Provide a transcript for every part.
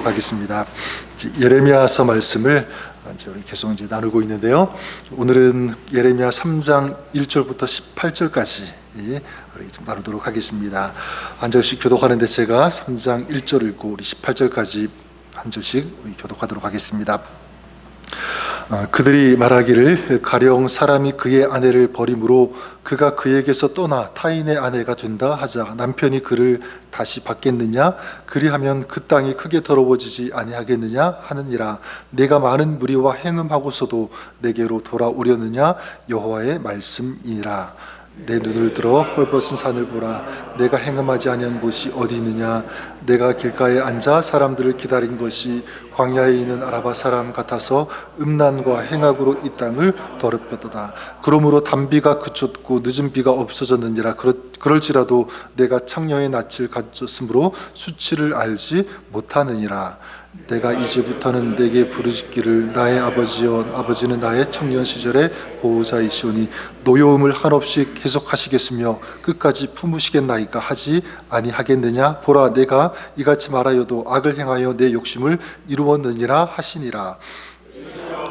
나누도록 하겠습니다. 예레미야서 말씀을 우리 계속 나누고 있는데요. 오늘은 예레미야 3장 1절부터 18절까지 우리 좀 나누도록 하겠습니다. 한 절씩 교독하는데 제가 3장 1절 읽고 우리 18절까지 한 절씩 교독하도록 하겠습니다. 그들이 말하기를 가령 사람이 그의 아내를 버림으로 그가 그에게서 떠나 타인의 아내가 된다 하자 남편이 그를 다시 받겠느냐? 그리하면 그 땅이 크게 더러워지지 아니하겠느냐 하느니라. 내가 많은 무리와 행음하고서도 내게로 돌아오려느냐? 여호와의 말씀이니라. 내 눈을 들어 헐벗은 산을 보라. 내가 행음하지 아니한 곳이 어디 있느냐? 내가 길가에 앉아 사람들을 기다린 것이 광야에 있는 아라바 사람 같아서 음란과 행악으로 이 땅을 더럽혔도다. 그러므로 단비가 그쳤고 늦은 비가 없어졌느니라. 그럴지라도 내가 창녀의 낯을 가졌으므로 수치를 알지 못하느니라. 내가 이제부터는 내게 부르짖기를 나의 아버지여, 아버지는 나의 청년 시절의 보호자이시오니 노여움을 한없이 계속하시겠으며 끝까지 품으시겠나이까 하지 아니하겠느냐? 보라, 내가 이같이 말하여도 악을 행하여 내 욕심을 이루었느니라 하시니라.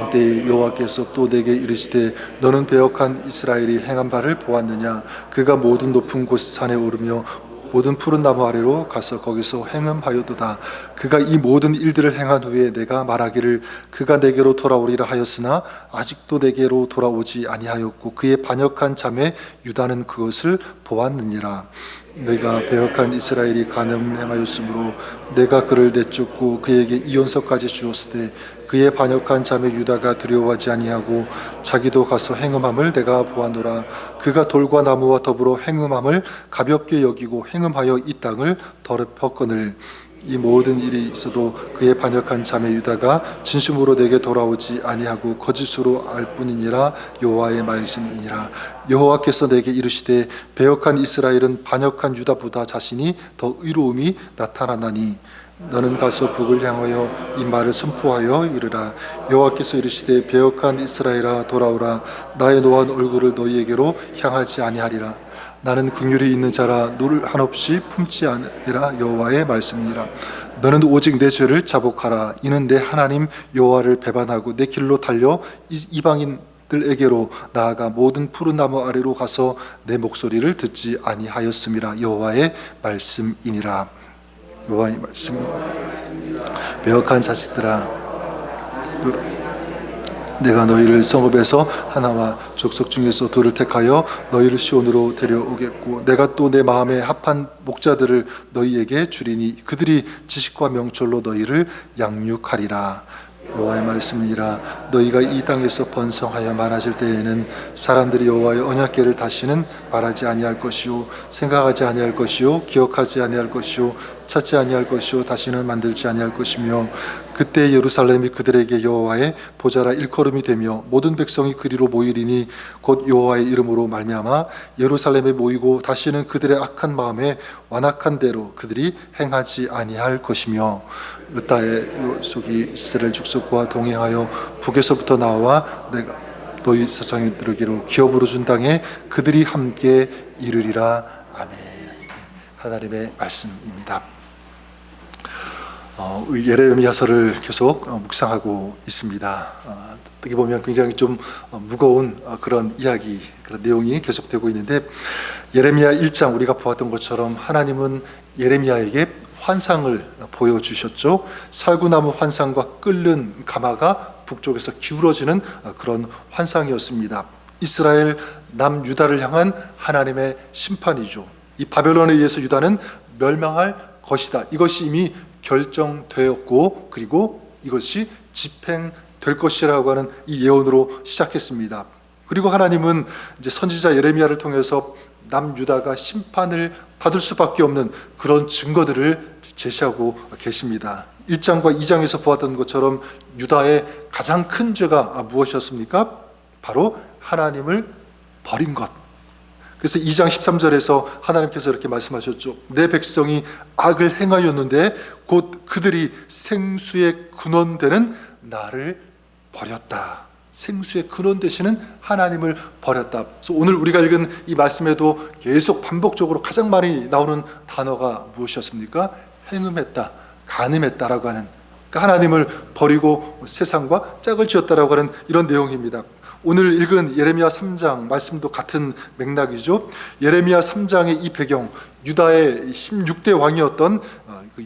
그때 여호와께서 또 내게 이르시되 너는 배역한 이스라엘이 행한 바를 보았느냐? 그가 모든 높은 곳 산에 오르며 모든 푸른 나무 아래로 가서 거기서 행음하였도다. 그가 이 모든 일들을 행한 후에 내가 말하기를 그가 내게로 돌아오리라 하였으나 아직도 내게로 돌아오지 아니하였고 그의 반역한 자매 유다는 그것을 보았느니라. 내가 배역한 이스라엘이 간음을 행하였으므로 내가 그를 내쫓고 그에게 이혼서까지 주었을 때 그의 반역한 자매 유다가 두려워하지 아니하고 자기도 가서 행음함을 내가 보았노라. 그가 돌과 나무와 더불어 행음함을 가볍게 여기고 행음하여 이 땅을 더럽혔거늘 이 모든 일이 있어도 그의 반역한 자매 유다가 진심으로 내게 돌아오지 아니하고 거짓으로 알 뿐이니라. 여호와의 말씀이니라. 여호와께서 내게 이르시되 배역한 이스라엘은 반역한 유다보다 자신이 더 의로움이 나타나나니 너는 가서 북을 향하여 이 말을 선포하여 이르라. 여호와께서 이르시되 배역한 이스라엘아 돌아오라. 나의 노한 얼굴을 너희에게로 향하지 아니하리라. 나는 긍휼이 있는 자라 너를 한없이 품지 아니라. 여호와의 말씀이니라. 너는 오직 내 죄를 자복하라. 이는 내 하나님 여호와를 배반하고 내 길로 달려 이방인들에게로 나아가 모든 푸른 나무 아래로 가서 내 목소리를 듣지 아니하였음이라. 여호와의 말씀이니라. 여호와의 말씀. 배역한 자식들아, 내가 너희를 성읍에서 하나와 족속 중에서 둘을 택하여 너희를 시온으로 데려오겠고 내가 또 내 마음에 합한 목자들을 너희에게 주리니 그들이 지식과 명철로 너희를 양육하리라. 여호와의 말씀이니라. 너희가 이 땅에서 번성하여 많아질 때에는 사람들이 여호와의 언약궤를 다시는 말하지 아니할 것이요 생각하지 아니할 것이요 기억하지 아니할 것이요 찾지 아니할 것이요 다시는 만들지 아니할 것이며 그때 예루살렘이 그들에게 여호와의 보좌라 일컬음이 되며 모든 백성이 그리로 모이리니 곧 여호와의 이름으로 말미암아 예루살렘에 모이고 다시는 그들의 악한 마음에 완악한 대로 그들이 행하지 아니할 것이며 으따의 속이 이스라엘 족속과 동행하여 북에서부터 나와 내가 너희 사장이 이르기로 기업으로 준 땅에 그들이 함께 이르리라. 아멘. 하나님의 말씀입니다. 예레미야서를 계속 묵상하고 있습니다. 어떻게 보면 굉장히 좀 무거운 그런 이야기, 그런 내용이 계속되고 있는데 예레미야 1장 우리가 보았던 것처럼 하나님은 예레미야에게 환상을 보여주셨죠. 살구나무 환상과 끓는 가마가 북쪽에서 기울어지는 그런 환상이었습니다. 이스라엘 남유다를 향한 하나님의 심판이죠. 이 바벨론에 의해서 유다는 멸망할 것이다. 이것이 이미 결정되었고 그리고 이것이 집행될 것이라고 하는 이 예언으로 시작했습니다. 그리고 하나님은 이제 선지자 예레미야를 통해서 남유다가 심판을 받을 수밖에 없는 그런 증거들을 제시하고 계십니다. 1장과 2장에서 보았던 것처럼 유다의 가장 큰 죄가 무엇이었습니까? 바로 하나님을 버린 것. 그래서 2장 13절에서 하나님께서 이렇게 말씀하셨죠. 내 백성이 악을 행하였는데 곧 그들이 생수의 근원되는 나를 버렸다. 생수의 근원 되시는 하나님을 버렸다. 그래서 오늘 우리가 읽은 이 말씀에도 계속 반복적으로 가장 많이 나오는 단어가 무엇이었습니까? 행음했다, 간음했다라고 하는, 그러니까 하나님을 버리고 세상과 짝을 지었다라고 하는 이런 내용입니다. 오늘 읽은 예레미야 3장 말씀도 같은 맥락이죠. 예레미야 3장의 이 배경, 유다의 16대 왕이었던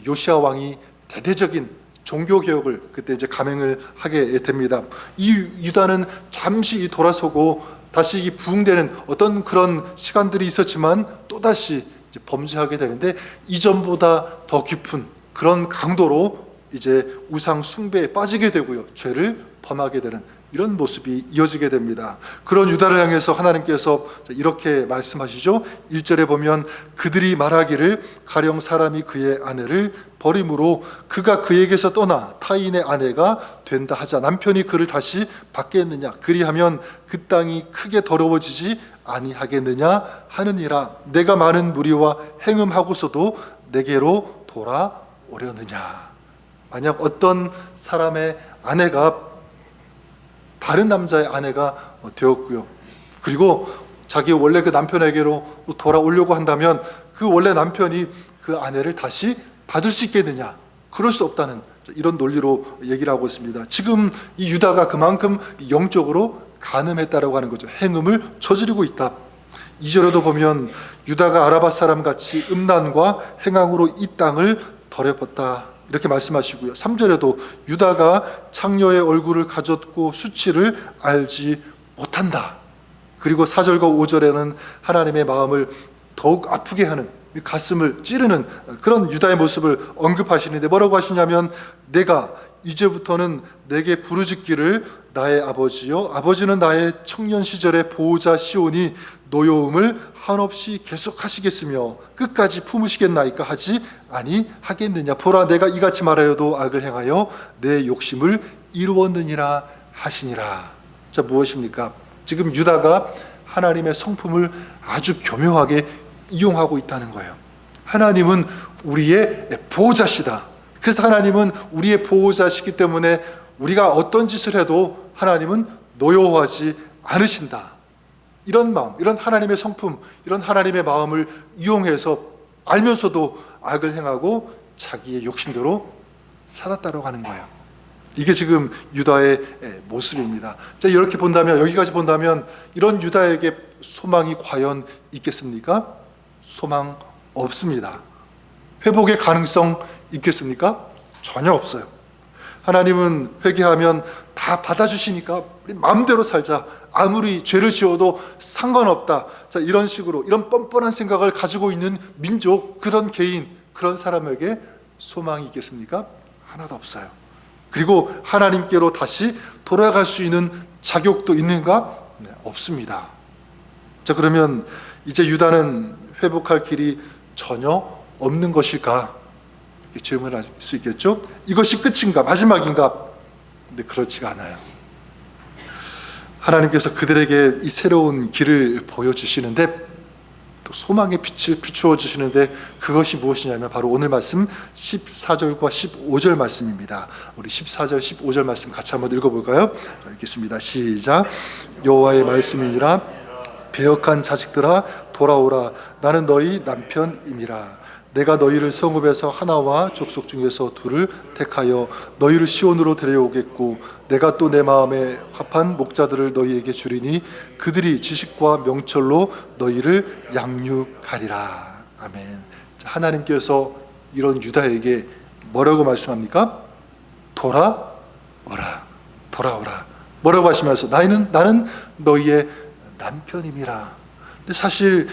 요시야 왕이 대대적인 종교 개혁을 그때 이제 감행을 하게 됩니다. 이 유다는 잠시 돌아서고 다시 이 부흥되는 어떤 그런 시간들이 있었지만 또 다시 이제 범죄하게 되는데, 이전보다 더 깊은 그런 강도로 이제 우상 숭배에 빠지게 되고요, 죄를 범하게 되는 이런 모습이 이어지게 됩니다. 그런 유다를 향해서 하나님께서 이렇게 말씀하시죠. 1절에 보면 그들이 말하기를 가령 사람이 그의 아내를 버림으로 그가 그에게서 떠나 타인의 아내가 된다 하자 남편이 그를 다시 받겠느냐, 그리하면 그 땅이 크게 더러워지지 아니하겠느냐 하느니라. 내가 많은 무리와 행음하고서도 내게로 돌아오려느냐. 만약 어떤 사람의 아내가 다른 남자의 아내가 되었고요, 그리고 자기 원래 그 남편에게로 돌아오려고 한다면 그 원래 남편이 그 아내를 다시 받을 수 있겠느냐? 그럴 수 없다는 이런 논리로 얘기를 하고 있습니다. 지금 이 유다가 그만큼 영적으로 간음했다라고 하는 거죠. 행음을 저지르고 있다. 2절에도 보면 유다가 아라바 사람같이 음란과 행악으로 이 땅을 더럽혔다 이렇게 말씀하시고요. 3절에도 유다가 창녀의 얼굴을 가졌고 수치를 알지 못한다. 그리고 4절과 5절에는 하나님의 마음을 더욱 아프게 하는, 가슴을 찌르는 그런 유다의 모습을 언급하시는데 뭐라고 하시냐면, 내가 이제부터는 내게 부르짖기를 나의 아버지요 아버지는 나의 청년 시절의 보호자 시온이 노여움을 한없이 계속하시겠으며 끝까지 품으시겠나이까 하지 아니하겠느냐. 보라 내가 이같이 말하여도 악을 행하여 내 욕심을 이루었느니라 하시니라. 자, 무엇입니까? 지금 유다가 하나님의 성품을 아주 교묘하게 이용하고 있다는 거예요. 하나님은 우리의 보호자시다. 그래서 하나님은 우리의 보호자시기 때문에 우리가 어떤 짓을 해도 하나님은 노여워하지 않으신다. 이런 마음, 이런 하나님의 성품, 이런 하나님의 마음을 이용해서 알면서도 악을 행하고 자기의 욕심대로 살았다고 하는 거예요. 이게 지금 유다의 모습입니다. 자, 이렇게 본다면, 여기까지 본다면 이런 유다에게 소망이 과연 있겠습니까? 소망 없습니다. 회복의 가능성 있겠습니까? 전혀 없어요. 하나님은 회개하면 다 받아주시니까 우리 마음대로 살자, 아무리 죄를 지어도 상관없다, 자, 이런 식으로 이런 뻔뻔한 생각을 가지고 있는 민족, 그런 개인, 그런 사람에게 소망이 있겠습니까? 하나도 없어요. 그리고 하나님께로 다시 돌아갈 수 있는 자격도 있는가? 네, 없습니다. 자, 그러면 이제 유다는 회복할 길이 전혀 없는 것일까? 이렇게 질문할 수 있겠죠? 이것이 끝인가? 마지막인가? 근데 그렇지가 않아요. 하나님께서 그들에게 이 새로운 길을 보여주시는데, 또 소망의 빛을 비추어 주시는데, 그것이 무엇이냐면 바로 오늘 말씀 14절과 15절 말씀입니다. 우리 14절 15절 말씀 같이 한번 읽어볼까요? 자, 읽겠습니다. 시작. 여호와의 말씀이니라. 배역한 자식들아 돌아오라. 나는 너희 남편임이라. 내가 너희를 성읍에서 하나와 족속 중에서 둘을 택하여 너희를 시온으로 데려오겠고, 내가 또 내 마음에 합한 목자들을 너희에게 주리니 그들이 지식과 명철로 너희를 양육하리라. 아멘. 자, 하나님께서 이런 유다에게 뭐라고 말씀합니까? 돌아오라, 돌아오라. 뭐라고 하시면서 나는 너희의 남편임이라. 근데 사실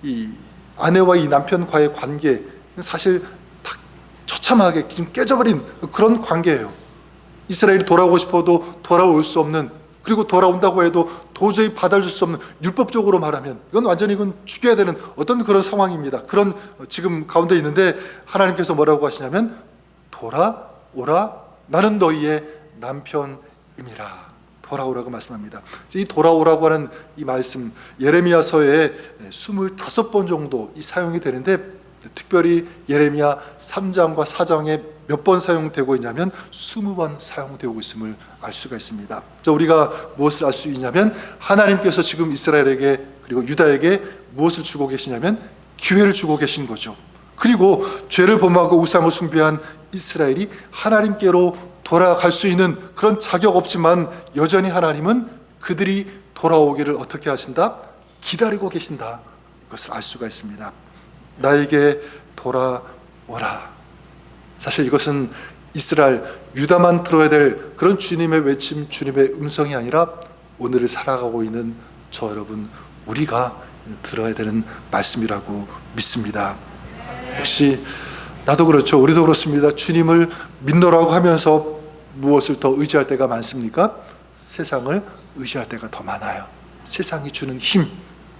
이 아내와 이 남편과의 관계, 사실 다 처참하게 지금 깨져버린 그런 관계예요. 이스라엘이 돌아오고 싶어도 돌아올 수 없는, 그리고 돌아온다고 해도 도저히 받아줄 수 없는, 율법적으로 말하면 이건 완전히 죽여야 되는 어떤 그런 상황입니다. 그런 지금 가운데 있는데 하나님께서 뭐라고 하시냐면 돌아오라, 나는 너희의 남편임이라. 돌아오라고 말씀합니다. 이 돌아오라고 하는 이 말씀, 예레미야서에 25번 정도 이 사용이 되는데, 특별히 예레미야 3장과 4장에 몇 번 사용되고 있냐면 20번 사용되고 있음을 알 수가 있습니다. 자, 우리가 무엇을 알 수 있냐면 하나님께서 지금 이스라엘에게 그리고 유다에게 무엇을 주고 계시냐면 기회를 주고 계신 거죠. 그리고 죄를 범하고 우상을 숭배한 이스라엘이 하나님께로 돌아갈 수 있는 그런 자격 없지만 여전히 하나님은 그들이 돌아오기를 어떻게 하신다? 기다리고 계신다. 이것을 알 수가 있습니다. 나에게 돌아오라. 사실 이것은 이스라엘, 유다만 들어야 될 그런 주님의 외침, 주님의 음성이 아니라 오늘을 살아가고 있는 저 여러분, 우리가 들어야 되는 말씀이라고 믿습니다. 혹시 나도 그렇죠. 우리도 그렇습니다. 주님을 믿노라고 하면서 무엇을 더 의지할 때가 많습니까? 세상을 의지할 때가 더 많아요. 세상이 주는 힘,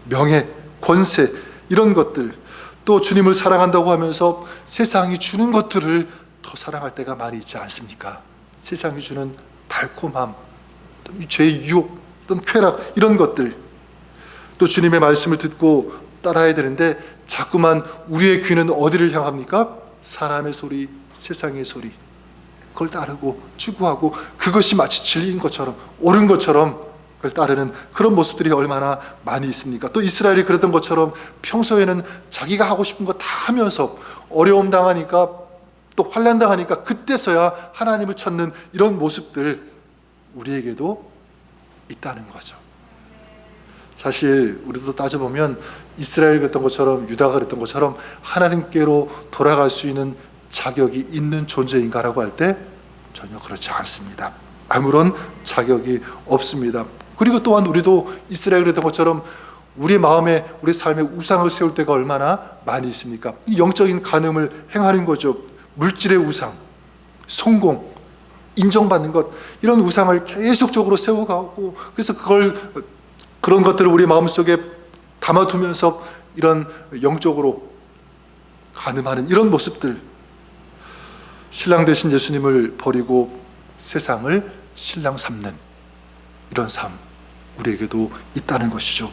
명예, 권세, 이런 것들, 또 주님을 사랑한다고 하면서 세상이 주는 것들을 더 사랑할 때가 많이 있지 않습니까? 세상이 주는 달콤함, 어떤 죄의 유혹, 어떤 쾌락, 이런 것들, 또 주님의 말씀을 듣고 따라야 되는데 자꾸만 우리의 귀는 어디를 향합니까? 사람의 소리, 세상의 소리, 그걸 따르고 추구하고 그것이 마치 진리인 것처럼, 옳은 것처럼 그걸 따르는 그런 모습들이 얼마나 많이 있습니까? 또 이스라엘이 그랬던 것처럼 평소에는 자기가 하고 싶은 거 다 하면서 어려움 당하니까, 또 환난 당하니까 그때서야 하나님을 찾는 이런 모습들, 우리에게도 있다는 거죠. 사실 우리도 따져보면 이스라엘이 그랬던 것처럼, 유다가 그랬던 것처럼 하나님께로 돌아갈 수 있는 자격이 있는 존재인가라고 할 때 전혀 그렇지 않습니다. 아무런 자격이 없습니다. 그리고 또한 우리도 이스라엘이 그랬던 것처럼 우리의 마음에, 우리 삶에 우상을 세울 때가 얼마나 많이 있습니까? 이 영적인 간음을 행하는 거죠. 물질의 우상, 성공, 인정받는 것, 이런 우상을 계속적으로 세워가고, 그래서 그런 것들을 우리 마음속에 담아두면서 이런 영적으로 간음하는 이런 모습들, 신랑 되신 예수님을 버리고 세상을 신랑 삼는 이런 삶, 우리에게도 있다는 것이죠.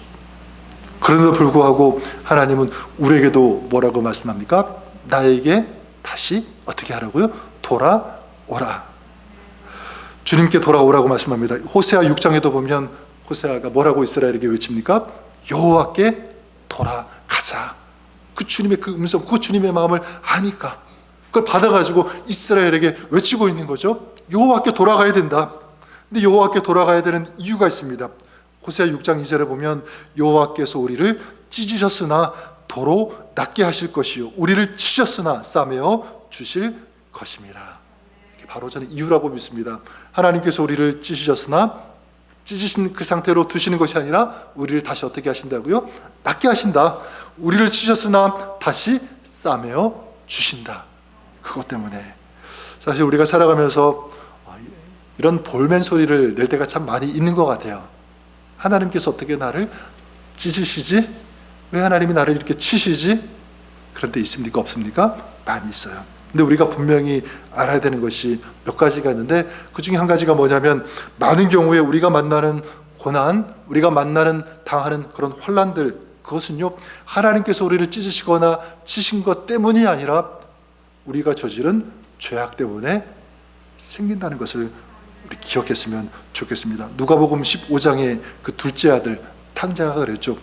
그럼에도 불구하고 하나님은 우리에게도 뭐라고 말씀합니까? 나에게 다시 어떻게 하라고요? 돌아오라. 주님께 돌아오라고 말씀합니다. 호세아 6장에도 보면 호세아가 뭐라고 이스라엘에게 외칩니까? 여호와께 돌아가자. 그 주님의 그 음성, 그 주님의 마음을 아니까 그걸 받아가지고 이스라엘에게 외치고 있는 거죠. 여호와께 돌아가야 된다. 근데 여호와께 돌아가야 되는 이유가 있습니다. 호세아 6장 2절에 보면 여호와께서 우리를 찢으셨으나 도로 낫게 하실 것이요 우리를 치셨으나 싸매어 주실 것입니다. 바로 저는 이유라고 믿습니다. 하나님께서 우리를 찢으셨으나 찢으신 그 상태로 두시는 것이 아니라 우리를 다시 어떻게 하신다고요? 낫게 하신다. 우리를 찢으셨으나 다시 싸매어 주신다. 그것 때문에 사실 우리가 살아가면서 이런 볼멘 소리를 낼 때가 참 많이 있는 것 같아요. 하나님께서 어떻게 나를 찢으시지? 왜 하나님이 나를 이렇게 치시지? 그런 데 있습니까? 없습니까? 많이 있어요. 근데 우리가 분명히 알아야 되는 것이 몇 가지가 있는데, 그 중에 한 가지가 뭐냐면, 많은 경우에 우리가 만나는 고난, 우리가 당하는 그런 혼란들, 그것은요 하나님께서 우리를 찢으시거나 치신 것 때문이 아니라 우리가 저지른 죄악 때문에 생긴다는 것을 우리 기억했으면 좋겠습니다. 누가복음 15장의 그 둘째 아들 탕자가 그랬죠.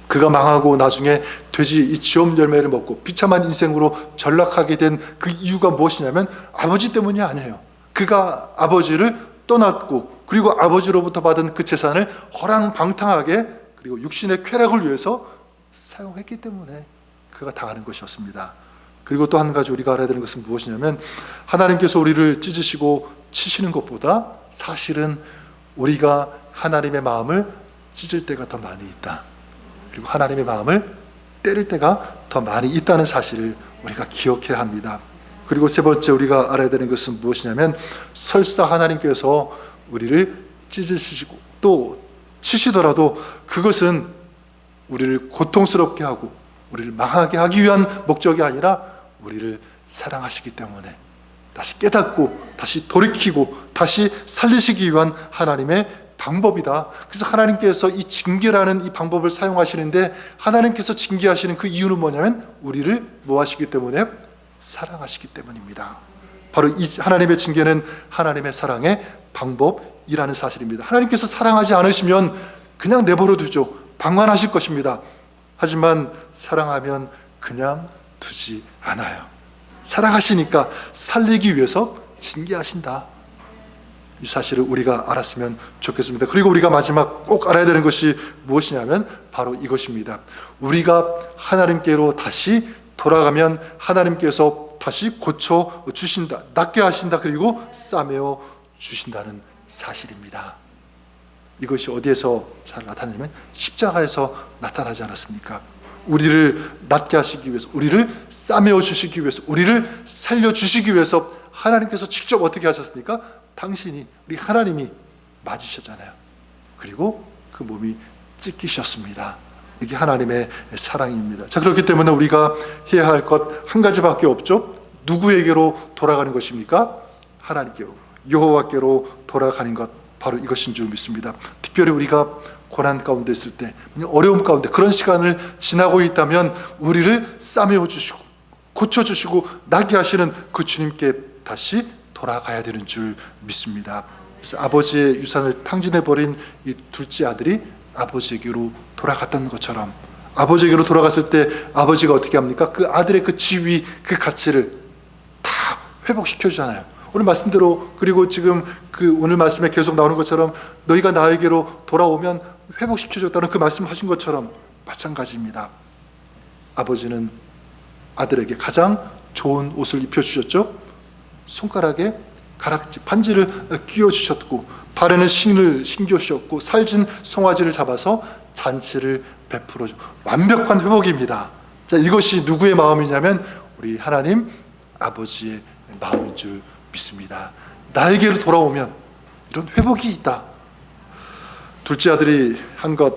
그가 망하고 나중에 돼지 이 지엄 열매를 먹고 비참한 인생으로 전락하게 된 그 이유가 무엇이냐면 아버지 때문이 아니에요. 그가 아버지를 떠났고, 그리고 아버지로부터 받은 그 재산을 허랑방탕하게, 그리고 육신의 쾌락을 위해서 사용했기 때문에 그가 당하는 것이었습니다. 그리고 또 한 가지 우리가 알아야 되는 것은 무엇이냐면, 하나님께서 우리를 찢으시고 치시는 것보다 사실은 우리가 하나님의 마음을 찢을 때가 더 많이 있다. 그리고 하나님의 마음을 때릴 때가 더 많이 있다는 사실을 우리가 기억해야 합니다. 그리고 세 번째 우리가 알아야 되는 것은 무엇이냐면, 설사 하나님께서 우리를 찢으시고 또 치시더라도 그것은 우리를 고통스럽게 하고 우리를 망하게 하기 위한 목적이 아니라 우리를 사랑하시기 때문에 다시 깨닫고 다시 돌이키고 다시 살리시기 위한 하나님의 방법이다. 그래서 하나님께서 이 징계라는 이 방법을 사용하시는데, 하나님께서 징계하시는 그 이유는 뭐냐면 우리를 뭐 하시기 때문에? 사랑하시기 때문입니다. 바로 이 하나님의 징계는 하나님의 사랑의 방법이라는 사실입니다. 하나님께서 사랑하지 않으시면 그냥 내버려 두죠. 방관하실 것입니다. 하지만 사랑하면 그냥 두지 않아요. 사랑하시니까 살리기 위해서 징계하신다. 이 사실을 우리가 알았으면 좋겠습니다. 그리고 우리가 마지막 꼭 알아야 되는 것이 무엇이냐면 바로 이것입니다. 우리가 하나님께로 다시 돌아가면 하나님께서 다시 고쳐 주신다, 낫게 하신다, 그리고 싸매어 주신다는 사실입니다. 이것이 어디에서 잘 나타나냐면 십자가에서 나타나지 않았습니까? 우리를 낫게 하시기 위해서, 우리를 싸매어 주시기 위해서, 우리를 살려 주시기 위해서 하나님께서 직접 어떻게 하셨습니까? 당신이, 우리 하나님이 맞으셨잖아요. 그리고 그 몸이 찢기셨습니다. 이게 하나님의 사랑입니다. 자, 그렇기 때문에 우리가 해야 할 것 한 가지밖에 없죠. 누구에게로 돌아가는 것입니까? 하나님께로, 여호와께로 돌아가는 것, 바로 이것인 줄 믿습니다. 특별히 우리가 고난 가운데 있을 때, 어려움 가운데 그런 시간을 지나고 있다면 우리를 싸매어 주시고 고쳐주시고 낫게 하시는 그 주님께 다시 돌아가야 되는 줄 믿습니다. 그래서 아버지의 유산을 탕진해버린 이 둘째 아들이 아버지에게로 돌아갔던 것처럼, 아버지에게로 돌아갔을 때 아버지가 어떻게 합니까? 그 아들의 그 지위, 그 가치를 다 회복시켜 주잖아요. 오늘 말씀대로, 그리고 지금 그 오늘 말씀에 계속 나오는 것처럼 너희가 나에게로 돌아오면 회복시켜 줬다는 그 말씀하신 것처럼 마찬가지입니다. 아버지는 아들에게 가장 좋은 옷을 입혀주셨죠. 손가락에 가락지, 반지를 끼워주셨고, 발에는 신을 신겨주셨고, 살진 송아지를 잡아서 잔치를 베풀어 주, 완벽한 회복입니다. 자, 이것이 누구의 마음이냐면 우리 하나님 아버지의 마음인 줄 믿습니다. 나에게로 돌아오면 이런 회복이 있다. 둘째 아들이 한 것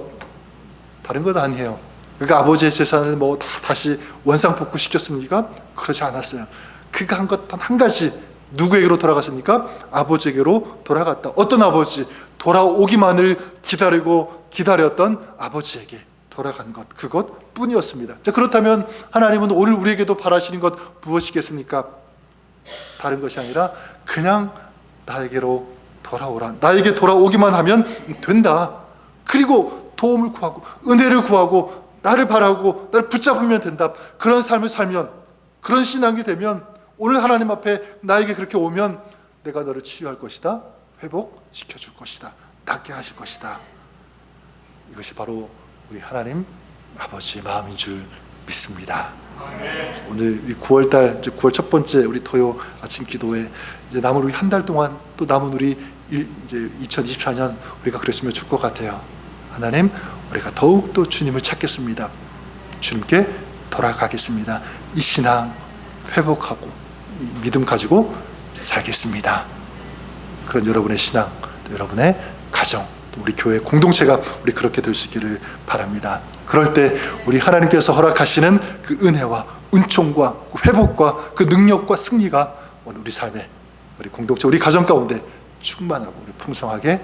다른 것 아니에요. 그러니까 아버지의 재산을 뭐 다시 원상복구 시켰습니까? 그러지 않았어요. 그가 한 것 단 한 가지, 누구에게로 돌아갔습니까? 아버지에게로 돌아갔다. 어떤 아버지? 돌아오기만을 기다리고 기다렸던 아버지에게 돌아간 것, 그것 뿐이었습니다. 자, 그렇다면 하나님은 오늘 우리에게도 바라시는 것 무엇이겠습니까? 다른 것이 아니라 그냥 나에게로 돌아오라. 나에게 돌아오기만 하면 된다. 그리고 도움을 구하고 은혜를 구하고 나를 바라고 나를 붙잡으면 된다. 그런 삶을 살면, 그런 신앙이 되면, 오늘 하나님 앞에 나에게 그렇게 오면 내가 너를 치유할 것이다, 회복시켜 줄 것이다, 낫게 하실 것이다. 이것이 바로 우리 하나님 아버지의 마음인 줄 믿습니다. 오늘 9월달, 이제 9월 첫 번째 우리 토요 아침 기도회, 이제 남은 우리 한 달 동안, 또 남은 우리 이제 2024년 우리가 그랬으면 좋을 것 같아요. 하나님, 우리가 더욱더 주님을 찾겠습니다. 주님께 돌아가겠습니다. 이 신앙 회복하고 이 믿음 가지고 살겠습니다. 그런 여러분의 신앙, 또 여러분의 가정, 또 우리 교회 공동체가 우리 그렇게 될 수 있기를 바랍니다. 그럴 때 우리 하나님께서 허락하시는 그 은혜와 은총과 그 회복과 그 능력과 승리가 오늘 우리 삶에, 우리 공동체, 우리 가정 가운데 충만하고 우리 풍성하게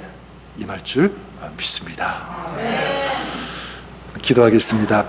임할 줄 믿습니다. 기도하겠습니다.